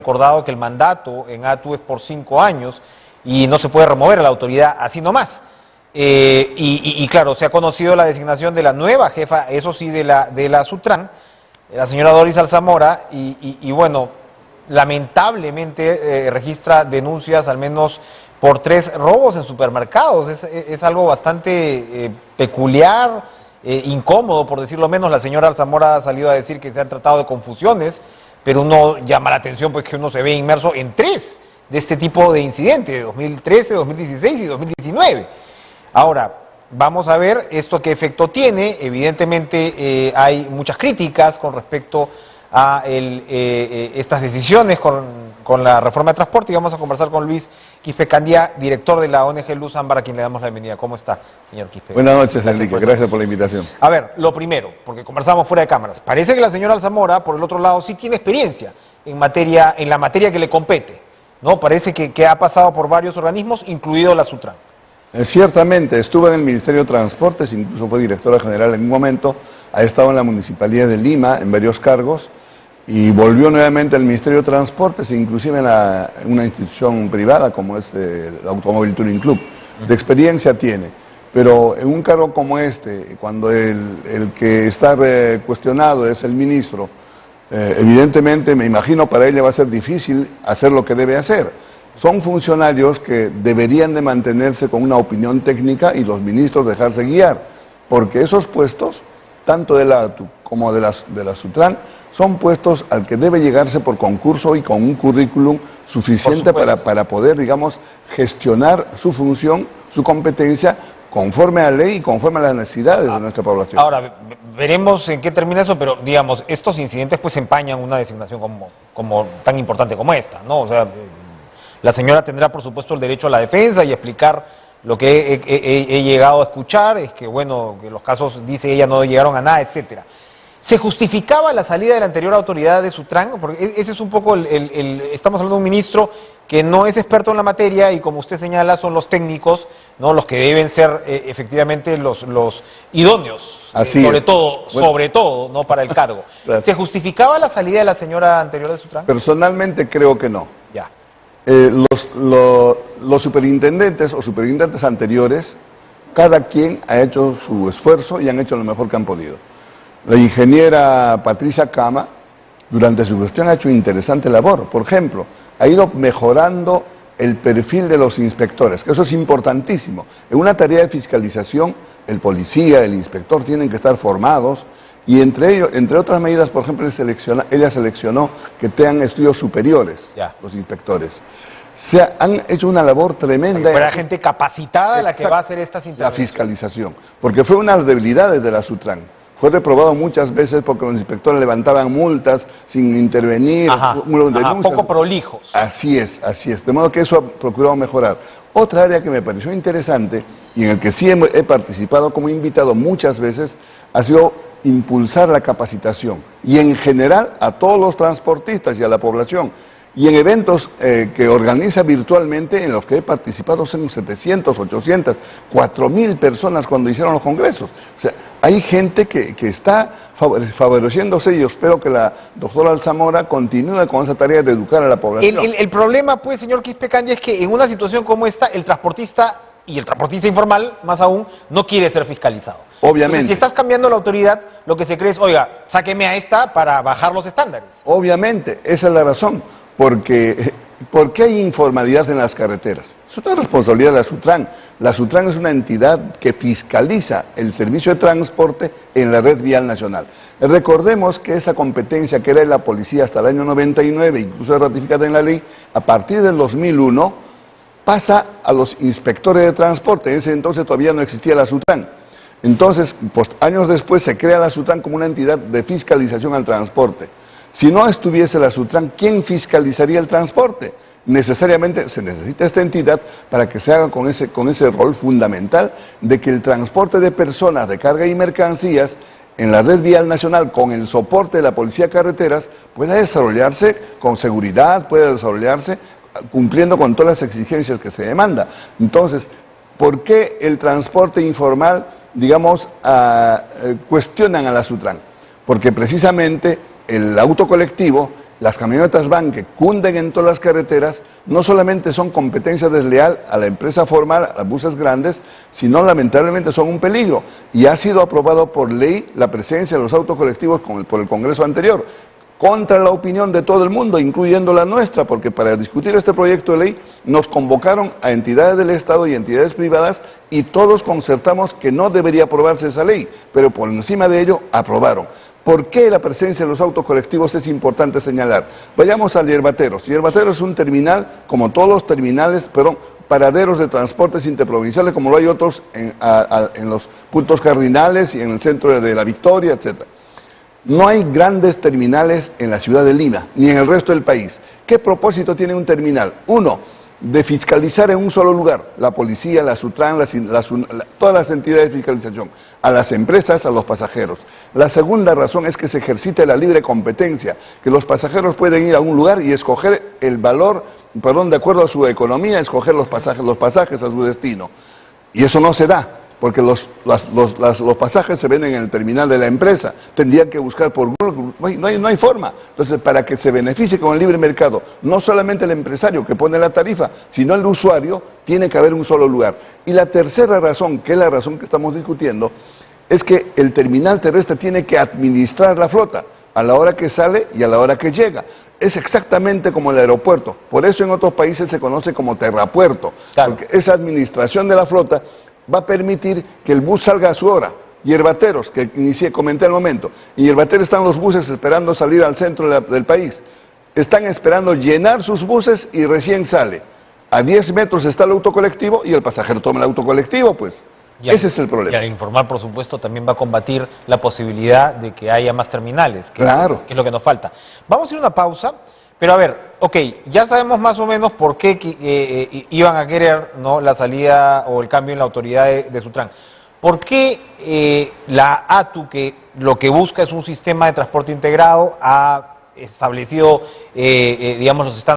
recordado que el mandato en ATU es por 5 años y no se puede remover a la autoridad así nomás. Claro, se ha conocido la designación de la nueva jefa, eso sí, de la Sutran, la señora Doris Alzamora, y bueno, lamentablemente registra denuncias al menos por 3 robos en supermercados. Es algo bastante peculiar, incómodo, por decirlo menos. La señora Alzamora ha salido a decir que se han tratado de confusiones, pero uno llama la atención pues que uno se ve inmerso en 3 de este tipo de incidentes, 2013, 2016 y 2019. Ahora, vamos a ver esto qué efecto tiene. Evidentemente hay muchas críticas con respecto a estas decisiones con la reforma de transporte, y vamos a conversar con Luis Quispe-Candia, director de la ONG Luz Ámbar, a quien le damos la bienvenida. ¿Cómo está, señor Quispe? Buenas noches, Enrique. Gracias por la invitación. A ver, lo primero, porque conversamos fuera de cámaras, parece que la señora Alzamora, por el otro lado, sí tiene experiencia en la materia que le compete, ¿no? Parece que ha pasado por varios organismos, incluido la Sutran. Ciertamente, estuve en el Ministerio de Transportes, incluso fue directora general en un momento, ha estado en la Municipalidad de Lima en varios cargos, y volvió nuevamente al Ministerio de Transportes, inclusive en una institución privada como es el Automóvil Touring Club. De experiencia tiene, pero en un cargo como este, cuando el que está cuestionado es el ministro, evidentemente me imagino para ella va a ser difícil hacer lo que debe hacer. Son funcionarios que deberían de mantenerse con una opinión técnica y los ministros dejarse guiar, porque esos puestos, tanto de la ATU como de la Sutran, son puestos al que debe llegarse por concurso y con un currículum suficiente para poder, digamos, gestionar su función, su competencia, conforme a la ley y conforme a las necesidades de nuestra población. Ahora, veremos en qué termina eso, pero digamos, estos incidentes pues empañan una designación como tan importante como esta, ¿no? O sea, la señora tendrá por supuesto el derecho a la defensa y explicar lo que he llegado a escuchar, es que bueno, que los casos, dice ella, no llegaron a nada, etcétera. ¿Se justificaba la salida de la anterior autoridad de Sutran? Porque ese es un poco estamos hablando de un ministro que no es experto en la materia y, como usted señala, son los técnicos, ¿no?, los que deben ser efectivamente los idóneos, sobre todo, ¿no?, para el cargo. ¿Se justificaba la salida de la señora anterior de Sutran? Personalmente creo que no. Ya. Los superintendentes o superintendentes anteriores, cada quien ha hecho su esfuerzo y han hecho lo mejor que han podido. La ingeniera Patricia Cama, durante su gestión, ha hecho interesante labor. Por ejemplo, ha ido mejorando el perfil de los inspectores, que eso es importantísimo. En una tarea de fiscalización, el policía, el inspector tienen que estar formados, y entre otras medidas, por ejemplo, ella seleccionó que tengan estudios superiores, los inspectores. Han hecho una labor tremenda. Para gente capacitada la que va a hacer estas intervenciones. La fiscalización, porque fue una de las debilidades de la Sutran. Fue reprobado muchas veces porque los inspectores levantaban multas sin intervenir, poco prolijos. Así es, de modo que eso ha procurado mejorar. Otra área que me pareció interesante y en el que sí he participado como invitado muchas veces ha sido impulsar la capacitación, y en general a todos los transportistas y a la población. Y en eventos que organiza virtualmente, en los que he participado, son 700, 800, 4.000 personas cuando hicieron los congresos. O sea, hay gente que está favoreciéndose, y yo espero que la doctora Alzamora continúe con esa tarea de educar a la población. El problema, pues, señor Quispe-Candia, es que en una situación como esta, el transportista, y el transportista informal, más aún, no quiere ser fiscalizado. Obviamente. Entonces, si estás cambiando la autoridad, lo que se cree es, oiga, sáqueme a esta para bajar los estándares. Obviamente, esa es la razón. ¿Por qué hay informalidad en las carreteras? Eso no es responsabilidad de la Sutran. La Sutran es una entidad que fiscaliza el servicio de transporte en la red vial nacional. Recordemos que esa competencia que era de la policía hasta el año 99, incluso ratificada en la ley, a partir del 2001, pasa a los inspectores de transporte. En ese entonces todavía no existía la Sutran. Entonces, pues, años después se crea la Sutran como una entidad de fiscalización al transporte. Si no estuviese la Sutran, ¿quién fiscalizaría el transporte? Necesariamente se necesita esta entidad para que se haga con ese rol fundamental de que el transporte de personas, de carga y mercancías en la red vial nacional, con el soporte de la Policía de Carreteras, pueda desarrollarse con seguridad, pueda desarrollarse cumpliendo con todas las exigencias que se demanda. Entonces, ¿por qué el transporte informal, digamos, cuestionan a la Sutran? Porque precisamente el auto colectivo las camionetas van que cunden en todas las carreteras, no solamente son competencia desleal a la empresa formal, a las buses grandes, sino lamentablemente son un peligro. Y ha sido aprobado por ley la presencia de los autos colectivos por el Congreso anterior, contra la opinión de todo el mundo, incluyendo la nuestra, porque para discutir este proyecto de ley nos convocaron a entidades del Estado y entidades privadas y todos concertamos que no debería aprobarse esa ley, pero por encima de ello aprobaron. ¿Por qué la presencia de los autos colectivos es importante señalar? Vayamos al Yerbateros. Yerbateros es un terminal, como todos los terminales, paraderos de transportes interprovinciales, como lo hay otros en los puntos cardinales y en el centro de La Victoria, etc. No hay grandes terminales en la ciudad de Lima, ni en el resto del país. ¿Qué propósito tiene un terminal? Uno, de fiscalizar en un solo lugar, la policía, la SUTRAN, todas las entidades de fiscalización, a las empresas, a los pasajeros. La segunda razón es que se ejercite la libre competencia, que los pasajeros pueden ir a un lugar y escoger el valor, de acuerdo a su economía, escoger los pasajes a su destino. Y eso no se da, porque los pasajes se venden en el terminal de la empresa, tendrían que buscar por Google, no hay forma. Entonces, para que se beneficie con el libre mercado, no solamente el empresario que pone la tarifa, sino el usuario, tiene que haber un solo lugar. Y la tercera razón, que es la razón que estamos discutiendo, es que el terminal terrestre tiene que administrar la flota, a la hora que sale y a la hora que llega. Es exactamente como el aeropuerto, por eso en otros países se conoce como terrapuerto, claro, porque esa administración de la flota va a permitir que el bus salga a su hora. Yerbateros, que comenté al momento, en Yerbateros están los buses esperando salir al centro del país, están esperando llenar sus buses y recién sale. A 10 metros está el autocolectivo y el pasajero toma el autocolectivo, pues. Ese es el problema. Y al informar, por supuesto, también va a combatir la posibilidad de que haya más terminales, claro, que es lo que nos falta. Vamos a ir a una pausa, pero a ver, ok, ya sabemos más o menos por qué iban a querer, ¿no?, la salida o el cambio en la autoridad de SUTRAN. ¿Por qué la ATU, que lo que busca es un sistema de transporte integrado, ha establecido, digamos, los estándares